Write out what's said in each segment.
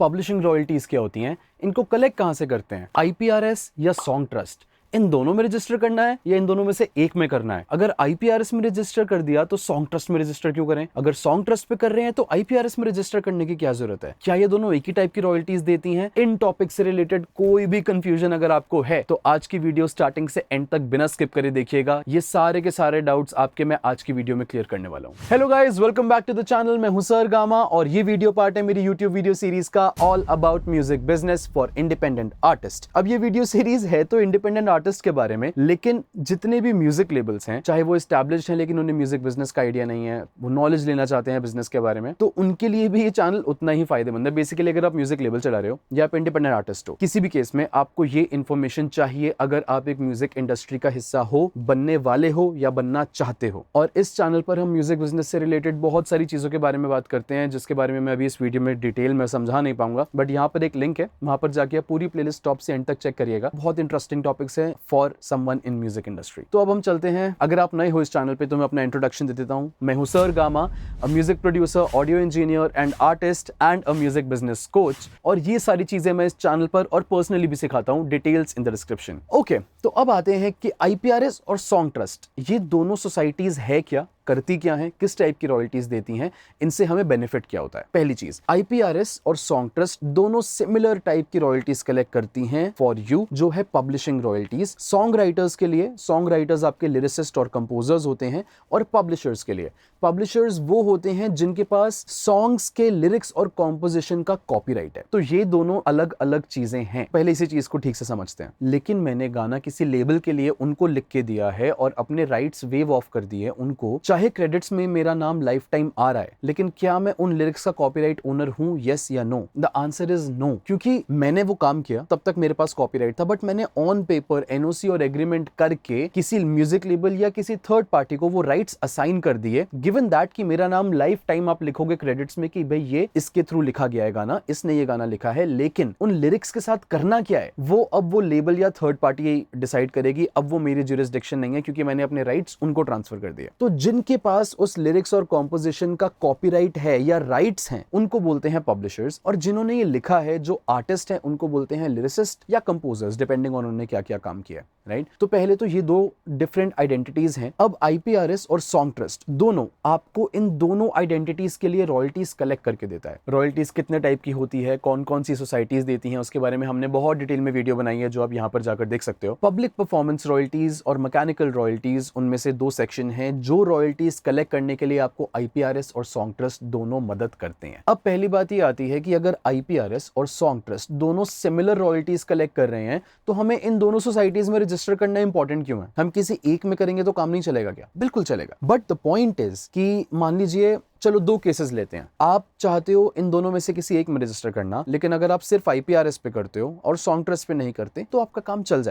Publishing royalties क्या होती हैं, इनको कलेक्ट कहां से करते हैं, आईपीआरएस या सॉन्ग ट्रस्ट, इन दोनों में रजिस्टर करना है या इन दोनों में से एक में करना है। अगर आईपीआरएस में रजिस्टर कर दिया तो सॉन्ग ट्रस्ट में रजिस्टर क्यों करें, अगर सॉन्ग ट्रस्ट पे कर रहे हैं तो आईपीआरएस में रजिस्टर करने की क्या जरूरत है, क्या ये दोनों एक ही टाइप की रॉयल्टीज देती हैं। इन टॉपिक से रिलेटेड कोई भी कंफ्यूजन अगर आपको है तो आज की वीडियो स्टार्टिंग से एंड तक बिना स्किप करे देखिएगा, ये सारे के सारे डाउट्स आपके मैं आज की वीडियो में क्लियर करने वाला हूं। Hello guys, welcome back to the channel. मैं हूं सर गामा और ये वीडियो पार्ट है मेरी यूट्यूब वीडियो सीरीज का all about music business for independent artist. अब ये वीडियो सीरीज है तो इंडिपेंडेंट आर्टिस्ट के बारे में, लेकिन जितने भी म्यूजिक लेबल्स हैं, चाहे वो एस्टैब्लिश्ड हैं लेकिन उन्हें म्यूजिक बिजनेस का आइडिया नहीं है, वो नॉलेज लेना चाहते हैं बिजनेस के बारे में, तो उनके लिए भी ये चैनल उतना ही फायदेमंद है। बेसिकली अगर आप म्यूजिक लेबल चला रहे हो या आप इंडिपेंडेंट आर्टिस्ट हो, किसी भी केस में आपको ये इन्फॉर्मेशन चाहिए अगर आप एक म्यूजिक इंडस्ट्री का हिस्सा हो, बनने वाले हो या बनना चाहते हो। और इस चैनल पर हम म्यूजिक बिजनेस से रिलेटेड बहुत सारी चीजों के बारे में बात करते हैं, जिसके बारे में मैं अभी इस वीडियो में डिटेल में समझा नहीं पाऊंगा, बट यहाँ पर एक लिंक है, वहां पर जाके आप पूरी प्लेलिस्ट टॉप से एंड तक चेक करिएगा। बहुत इंटरेस्टिंग टॉपिक्स है for someone in music industry. तो अब हम चलते हैं। अगर आप नए हो इस चैनल पे तो मैं अपना इंट्रोडक्शन दे देता हूं। मैं हूं sir gamma, a music producer, audio engineer and artist and a music business coach, और ये सारी चीजें मैं इस चैनल पर और पर्सनली भी सिखाता हूं। Details in the description. Okay, तो अब आते हैं कि आईपीआरएस और सॉन्ग ट्रस्ट, ये दोनों सोसाइटीज है क्या, करती क्या है, किस टाइप की रॉयल्टीज देती हैं, इनसे हमें बेनिफिट क्या होता है। पहली चीज, आईपीआरएस और सॉन्ग ट्रस्ट दोनों सिमिलर टाइप की रॉयल्टीज कलेक्ट करती हैं फॉर यू, जो है पब्लिशिंग रॉयल्टीज। सॉन्ग राइटर्स के लिए, सॉन्ग राइटर्स आपके लिरिसिस्ट और कंपोजर्स होते हैं, और पब्लिशर्स के लिए, पब्लिशर्स वो होते हैं जिनके पास सॉन्ग्स के लिरिक्स और कॉम्पोजिशन का कॉपीराइट है। तो ये दोनों अलग अलग चीजें हैं, पहले इसी चीज को ठीक से समझते हैं। लेकिन मैंने गाना किसी लेबल के लिए उनको लिख के दिया है और अपने राइट्स वेव ऑफ कर दिए उनको, चाहे क्रेडिट्स में मेरा नाम लाइफ टाइम आ रहा है, लेकिन क्या मैं उन लिरिक्स का कॉपीराइट ओनर हूं, यस या no? The answer is no, क्योंकि मैंने वो काम किया तब तक मेरे पास कॉपीराइट था, बट मैंने ऑन पेपर एनओसी और एग्रीमेंट करके किसी म्यूजिक लेबल या किसी थर्ड पार्टी को वो राइट्स असाइन कर दिए, गिवन दैट कि मेरा नाम लाइफ टाइम आप लिखोगे क्रेडिट्स में कि भाई ये इसके थ्रू लिखा गया है गाना, इसने ये गाना लिखा है, लेकिन उन लिरिक्स के साथ करना क्या है वो अब वो लेबल या थर्ड पार्टी डिसाइड करेगी। अब वो मेरी ज्यूरिसडिक्शन नहीं है, क्योंकि मैंने अपने राइट्स उनको ट्रांसफर कर दिए। तो जिनके पास उस लिरिक्स और कॉम्पोजिशन का कॉपीराइट है या राइट्स हैं, उनको बोलते हैं पब्लिशर्स, और जिन्होंने ये लिखा है, जो आर्टिस्ट है, उनको बोलते हैं लिरिसिस्ट या कंपोजर्स, डिपेंडिंग ऑन उन्होंने क्या क्या काम किया, राइट। तो पहले तो ये दो डिफरेंट आइडेंटिटीज हैं। अब आईपीआरएस और सॉन्ग ट्रस्ट दोनों आपको इन दोनों आइडेंटिटीज के लिए रॉयल्टीज कलेक्ट करके देता है। रॉयल्टीज कितने टाइप की होती है, कौन कौन सी सोसाइटीज देती हैं, उसके बारे में हमने बहुत डिटेल में वीडियो बनाई है, जो आप यहां पर जाकर देख सकते हो। पब्लिक परफॉर्मेंस रॉयल्टीज और मैकेनिकल रॉयल्टीज, उनमें से दो सेक्शन हैं जो रॉयल्टीज कलेक्ट करने के लिए आपको आईपीआरएस और सॉन्ग ट्रस्ट दोनों मदद करते हैं। अब पहली बात ये आती है कि अगर आईपीआरएस और सॉन्ग ट्रस्ट दोनों सिमिलर रॉयल्टीज कलेक्ट कर रहे हैं तो हमें इन दोनों सोसाइटीज में रजिस्टर करना इंपॉर्टेंट क्यों है? हम किसी एक में करेंगे तो काम नहीं चलेगा क्या? बिल्कुल चलेगा, बट द पॉइंट इज कि मान लीजिए, चलो दो केसेस लेते हैं। आप चाहते हो इन दोनों में से किसी एक में रजिस्टर करना, लेकिन अगर आप सिर्फ आईपीआरएस पे करते हो और सॉन्ग ट्रस्ट पे नहीं करते तो आपका काम चल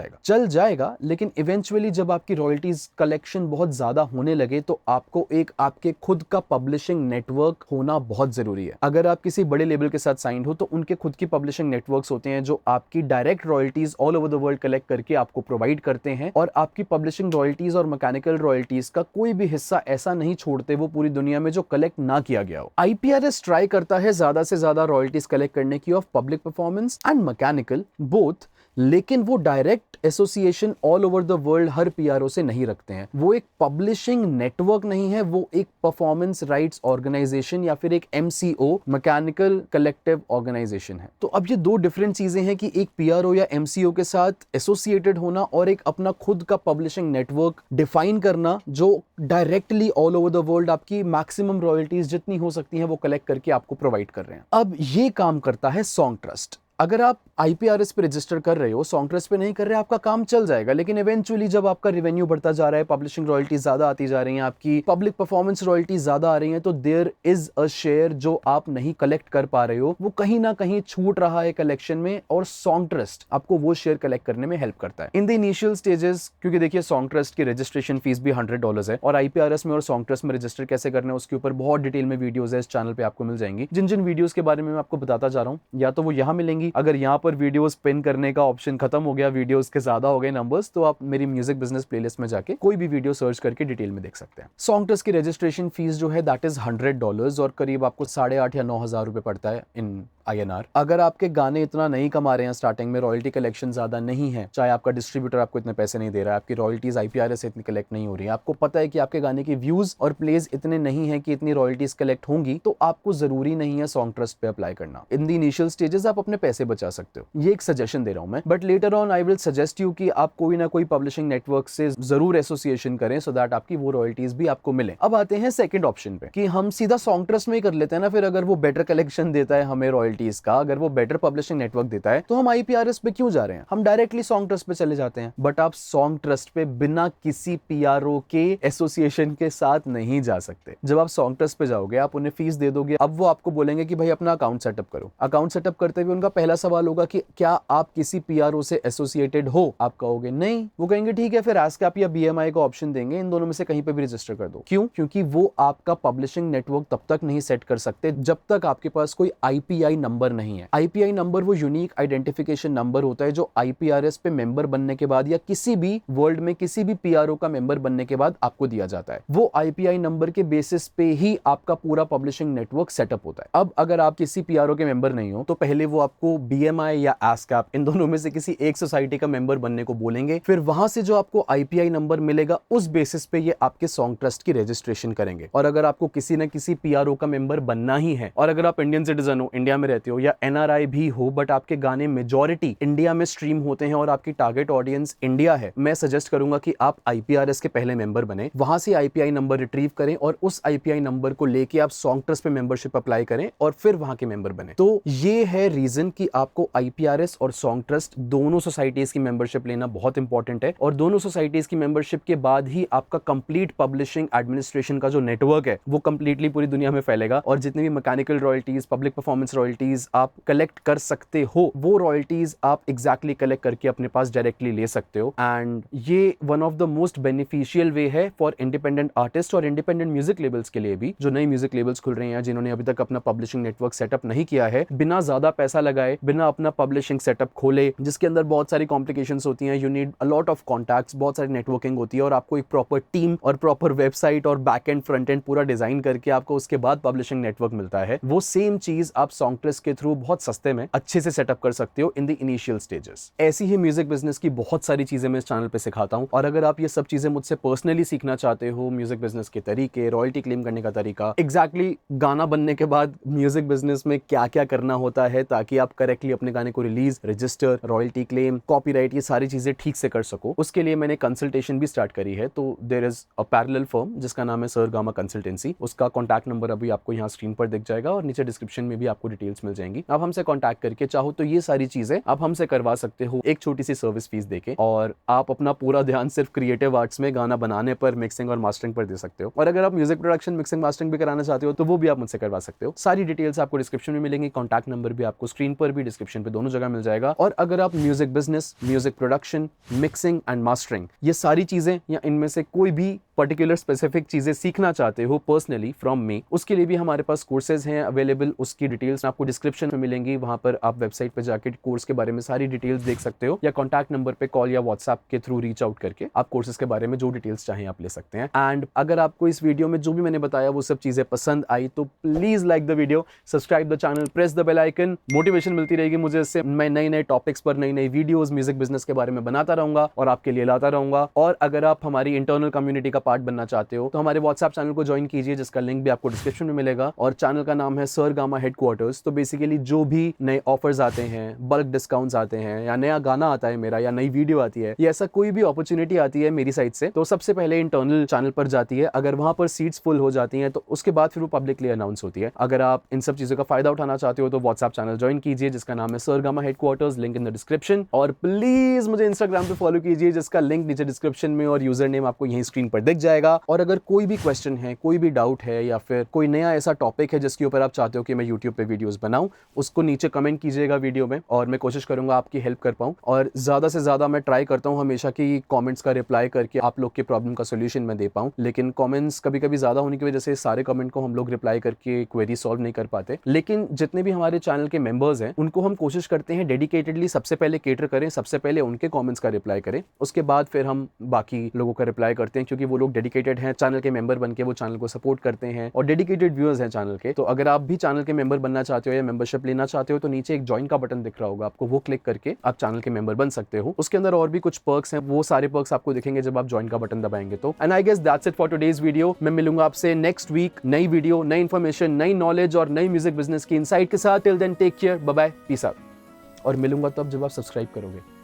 जाएगा, लेकिन इवेंचुअली जब आपकी रॉयल्टीज कलेक्शन बहुत ज्यादा होने लगे तो आपको एक आपके खुद का पब्लिशिंग नेटवर्क होना बहुत जरूरी है। अगर आप किसी बड़े लेबल के साथ साइंड हो तो उनके खुद की पब्लिशिंग नेटवर्क्स होते हैं जो आपकी direct royalties all over the world collect करके आपको प्रोवाइड करते हैं, और आपकी पब्लिशिंग रॉयल्टीज और मैकेनिकल रॉयल्टीज का कोई भी हिस्सा ऐसा नहीं छोड़ते वो पूरी दुनिया में जो कलेक्ट ना किया गया हो। आईपीआरएस ट्राई करता है ज्यादा से ज्यादा रॉयल्टीज कलेक्ट करने की of public performance and mechanical both, लेकिन वो direct association all over the world her PRO से नहीं रखते हैं। वो एक पब्लिशिंग नेटवर्क नहीं है, वो एक परफॉर्मेंस राइट्स ऑर्गेनाइजेशन या फिर एक एमसीओ, मैकेनिकल कलेक्टिव ऑर्गेनाइजेशन है। तो अब ये दो डिफरेंट चीजें हैं कि एक पीआरओ या एमसीओ के साथ एसोसिएटेड होना और एक अपना खुद का पब्लिशिंग नेटवर्क डिफाइन करना, जो directly all over the world आपकी मैक्सिमम रॉयल्टीज जितनी हो सकती हैं वो कलेक्ट करके आपको प्रोवाइड कर रहे हैं। अब ये काम करता है सॉन्ग ट्रस्ट। अगर आप आईपीआरएस पे रजिस्टर कर रहे हो, सॉन्ग ट्रस्ट पे नहीं कर रहे, आपका काम चल जाएगा, लेकिन इवेंचुअली जब आपका रेवेन्यू बढ़ता जा रहा है, पब्लिशिंग रॉयल्टी ज्यादा आती जा रही है, आपकी पब्लिक परफॉर्मेंस रॉयल्टी ज्यादा आ रही है, तो देयर इज अ शेयर जो आप नहीं कलेक्ट कर पा रहे हो, वो कहीं ना कहीं छूट रहा है कलेक्शन में, और सॉन्ग ट्रस्ट आपको वो शेयर कलेक्ट करने में हेल्प करता है इन द इनिशियल स्टेजेस। क्योंकि देखिए, सॉन्ग ट्रस्ट की रजिस्ट्रेशन फीस भी $100 है, और आईपीआरएस में और सॉन्ग ट्रस्ट में रजिस्टर कैसे करना है उसके ऊपर बहुत डिटेल में वीडियोस है, इस चैनल पे आपको मिल जाएंगी। जिन जिन वीडियोस के बारे में मैं आपको बताता जा रहा हूँ, या तो वो यहाँ मिलेंगी जाएगी। अगर यहाँ पर वीडियोस पिन करने का ऑप्शन खत्म हो गया, वीडियोस के ज्यादा हो गए नंबर्स, तो आप मेरी म्यूजिक बिजनेस प्लेलिस्ट में जाके कोई भी वीडियो सर्च करके डिटेल में देख सकते हैं। सॉन्ग की रजिस्ट्रेशन फीस जो है दैट इज $100 और करीब आपको 8,500 या 9,000 रुपए पड़ता है इन INR। अगर आपके गाने इतना नहीं कमा रहे हैं, स्टार्टिंग में रॉयल्टी कलेक्शन ज्यादा नहीं है, चाहे आपका डिस्ट्रीब्यूटर आपको इतने पैसे नहीं दे रहा है, आपकी रॉयल्टीज IPRS से इतनी कलेक्ट नहीं हो रही है, आपको पता है कि आपके गाने की व्यूज और प्लेज इतने नहीं है कि इतनी रॉयल्टीज कलेक्ट होंगी, तो आपको जरूरी नहीं है सॉन्ग ट्रस्ट पे अप्लाई करना। इन द इनिशियल स्टेजेस आप अपने पैसे बचा सकते हो, ये एक सजेशन दे रहा हूं मैं। But later on I will suggest you कि आप कोई ना कोई पब्लिशिंग नेटवर्क से जरूर एसोसिएशन करें सो दैट आपकी वो रॉयल्टीज भी आपको मिले। अब आते हैं सेकंड ऑप्शन पे कि हम सीधा सॉन्ग ट्रस्ट में ही कर लेते हैं ना, फिर अगर वो बेटर कलेक्शन देता है हमें रॉयल्टीज का, अगर वो बेटर पब्लिशिंग नेटवर्क देता है, तो हम IPRS पे क्यों जा रहे हैं, हम डायरेक्टली सॉन्ग ट्रस्ट पे चले जाते हैं। बट आप सॉन्ग ट्रस्ट पे बिना किसी PRO के एसोसिएशन के साथ नहीं जा सकते। जब आप सॉन्ग ट्रस्ट पे जाओगे, आप उन्हें फीस दे दोगे, अब वो आपको बोलेंगे कि भाई अपना अकाउंट सेटअप करो। अकाउंट सेटअप करते हुए उनका पहला सवाल होगा कि क्या आप किसी PRO से एसोसिएटेड हो? आप कहोगे नहीं, वो कहेंगे ठीक है, फिर ASCAP या BMI का ऑप्शन देंगे, इन दोनों में से कहीं पे भी रजिस्टर कर दो। क्यों? क्योंकि वो आपका पब्लिशिंग नेटवर्क तब तक नहीं सेट कर सकते जब तक आपके पास कोई IPI नंबर नहीं है। IPI नंबर वो यूनिक आइडेंटिफिकेशन नंबर होता है जो IPRS पे मेंबर बनने के बाद या किसी भी वर्ल्ड में किसी भी PRO का मेंबर बनने के बाद आपको दिया जाता है। वो IPI नंबर के बेसिस पे ही आपका पूरा पब्लिशिंग नेटवर्क सेटअप होता है। अब अगर आप किसी PRO के मेंबर नहीं हो, तो पहले वो आपको BMI या ASCAP इन दोनों में से किसी एक सोसाइटी का मेंबर बनने को बोलेंगे, फिर वहां से जो आपको IPI नंबर मिलेगा उस बेसिस पे ये आपके सॉन्ग ट्रस्ट की रजिस्ट्रेशन करेंगे। और अगर आपको किसी न किसी PRO का मेंबर बनना ही है, और अगर आप इंडियन सिटीजन हो, इंडिया में रहते हो, या NRI भी हो, बट आपके गाने मेजॉरिटी इंडिया में स्ट्रीम होते हैं और आपकी टारगेट ऑडियंस इंडिया है, मैं सजेस्ट करूंगा कि आप IPRS के पहले मेंबर बने, वहां से IPI नंबर रिट्रीव करें और उस IPI नंबर को लेके आप सॉन्ग ट्रस्ट पे मेंबरशिप अप्लाई करें और फिर वहां के मेंबर बने। तो ये है रीजन कि आपको IPRS और सॉन्ग ट्रस्ट दोनों सोसाइटीज की मेंबरशिप लेना बहुत इंपॉर्टेंट है, और दोनों सोसाइटीज की मेंबरशिप के बाद ही आपका कंप्लीट पब्लिशिंग एडमिनिस्ट्रेशन का जो नेटवर्क है वो कंप्लीटली पूरी दुनिया में फैलेगा, और जितने भी mechanical royalties, public performance royalties आप कलेक्ट कर सकते हो, वो रॉयल्टीज आप एग्जैक्टली कलेक्ट करके अपने पास डायरेक्टली ले सकते हो। एंड ये one of the most beneficial way है फॉर इंडिपेंडेंट आर्टिस्ट और इंडिपेंडेंट म्यूजिक लेबल्स के लिए भी, जो नई म्यूजिक लेबल्स खुल रहे हैं, जिन्होंने अभी तक अपना पब्लिशिंग नेटवर्क सेटअप नहीं किया है, बिना ज्यादा पैसा लगाए, बिना अपना पब्लिशिंग सेटअप खोले, जिसके अंदर बहुत सारी कॉम्प्लिकेशंस होती हैं, you need a lot of contacts, बहुत सारी नेटवर्किंग होती है, और आपको एक प्रॉपर टीम और प्रॉपर वेबसाइट और बैक एंड फ्रंट एंड पूरा डिजाइन करके आपको उसके बाद पब्लिशिंग नेटवर्क मिलता है। वो सेम चीज आप सॉन्ग ट्रस्ट के थ्रू बहुत सस्ते में अच्छे से सेटअप कर सकते हो इन द इनिशियल स्टेजेस। ऐसी ही म्यूजिक बिजनेस की बहुत सारी चीजें मैं इस चैनल पे सिखाता हूं, और अगर आप ये सब चीजें मुझसे पर्सनली सीखना चाहते हो, म्यूजिक बिजनेस के तरीके, रॉयल्टी क्लेम करने का तरीका, एग्जैक्टली गाना बनने के बाद म्यूजिक बिजनेस में क्या क्या करना होता है ताकि आप करेक्टली अपने गाने को release, register, royalty claim, copyright, ये सारी चीजें ठीक से कर सको, उसके लिए मैंने कंसल्टेशन भी स्टार्ट करी है। तो there is a parallel firm जिसका नाम है सर गामा कंसल्टेंसी, उसका कॉन्टैक्ट नंबर अभी आपको यहाँ स्क्रीन पर दिख जाएगा और नीचे डिस्क्रिप्शन में भी आपको डिटेल्स मिल जाएंगी। आप हमसे कॉन्टैक्ट करके चाहो तो ये सारी चीजें आप हमसे करवा सकते हो एक छोटी सी सर्विस फीस देके, और आप अपना पूरा ध्यान सिर्फ क्रिएटिव आर्ट्स में गाना बनाने पर, मिक्सिंग और मास्टरिंग पर दे सकते हो। और अगर आप म्यूजिक प्रोडक्शन, मिक्सिंग, मास्टरिंग भी कराना चाहते हो तो वो भी आप मुझसे करवा सकते हो। सारी डिटेल्स आपको डिस्क्रिप्शन में मिलेंगी, कॉन्टैक्ट नंबर भी आपको स्क्रीन पर भी, डिस्क्रिप्शन पे, दोनों जगह मिल जाएगा। और अगर आप music business, music production, mixing and mastering, ये सारी चीजें या इनमें से कोई भी पर्टिकुलर स्पेसिफिक चीजें सीखना चाहते हो पर्सनली फ्रॉम मी, उसके लिए भी हमारे पास कोर्सेज हैं अवेलेबल, उसकी डिटेल्स आपको डिस्क्रिप्शन में मिलेंगी। वहां पर आप वेबसाइट पे जाके कोर्स के बारे में सारी डिटेल्स देख सकते हो, या कॉन्टैक्ट नंबर पे कॉल या व्हाट्सएप के थ्रू रीच आउट करके आप कोर्सेज के बारे में जो डिटेल्स चाहें आप ले सकते हैं। एंड अगर आपको इस वीडियो में जो भी मैंने बताया वो सब चीजें पसंद आई तो please like the video, subscribe the channel, press the bell icon. Motivation मिलती रहेगी मुझे इससे, मैं नए नए टॉपिक्स पर नई नई वीडियोस म्यूजिक बिजनेस के बारे में बनाता रहूंगा और आपके लिए लाता रहूंगा। और अगर आप हमारी इंटरनल कम्युनिटी का पार्ट बनना चाहते हो तो हमारे व्हाट्सएप चैनल को ज्वाइन कीजिए, जिसका लिंक भी आपको डिस्क्रिप्शन में मिलेगा, और चैनल का नाम है सर गामा हेडक्वार्टर्स। तो बेसिकली जो भी नए ऑफर्स आते हैं, बल्क डिस्काउंट्स आते हैं, या नया गाना आता है मेरा, या नई वीडियो आती है, या ऐसा कोई भी अपॉर्चुनिटी आती है मेरी साइड से, तो सबसे पहले इंटरनल चैनल पर जाती है। अगर वहां पर सीट्स फुल हो जाती हैं तो उसके बाद फिर वो पब्लिकली अनाउंस होती है। अगर आप इन सब चीजों का फायदा उठाना चाहते हो तो व्हाट्सएप चैनल ज्वाइन कीजिए, जिसका नाम है sir gamma headquarters, link in the description. और प्लीज मुझे इंस्टाग्राम पे फॉलो कीजिए, जिसका लिंक नीचे डिस्क्रिप्शन में और यूजर नेम आपको यहीं स्क्रीन पर दिख जाएगा। और अगर कोई भी क्वेश्चन है, कोई भी डाउट है, या फिर कोई नया ऐसा टॉपिक है जिसके ऊपर आप चाहते हो कि मैं यूट्यूब पे वीडियोस बनाऊं, उसको नीचे कमेंट कीजिएगा वीडियो में, और मैं कोशिश करूंगा आपकी हेल्प कर पाऊं। और ज्यादा से ज्यादा मैं ट्राई करता हूं हमेशा कि कमेंट्स का रिप्लाई करके आप लोग के प्रॉब्लम का सोल्यूशन मैं दे पाऊं, लेकिन कमेंट्स कभी कभी ज्यादा होने की वजह से सारे कमेंट को हम लोग रिप्लाई करके क्वेरी सॉल्व नहीं कर पाते। लेकिन जितने भी हमारे चैनल के मेंबर्स हैं उनको हम कोशिश करते हैं डेडिकेटेडली सबसे पहले केटर करें, सबसे पहले उनके कमेंट्स का रिप्लाई करें, उसके बाद फिर हम बाकी लोगों का रिप्लाई करते हैं, क्योंकि वो लोग डेडिकेटेड हैं, चैनल के मेंबर बनके वो चैनल को सपोर्ट करते हैं और डेडिकेटेड व्यूअर्स हैं चैनल के। तो अगर आप भी चैनल के मेंबर बनना चाहते हो या मेंबरशिप लेना चाहते हो तो नीचे एक ज्वाइन का बटन दिख रहा होगा आपको, वो क्लिक करके आप चैनल के मेंबर बन सकते हो। उसके अंदर और भी कुछ पर्क्स हैं, वो सारे पर्क्स आपको दिखेंगे जब आप ज्वाइन का बटन दबाएंगे तो। And I guess that's it for today's video. मैं मिलूंगा आपसे नेक्स्ट वीक नई वीडियो, नई इंफॉर्मेशन, नई नॉलेज और नई म्यूजिक बिजनेस की इनसाइट के साथ। Till then take care, bye bye, peace out. और मिलूंगा तब जब आप सब्सक्राइब करोगे।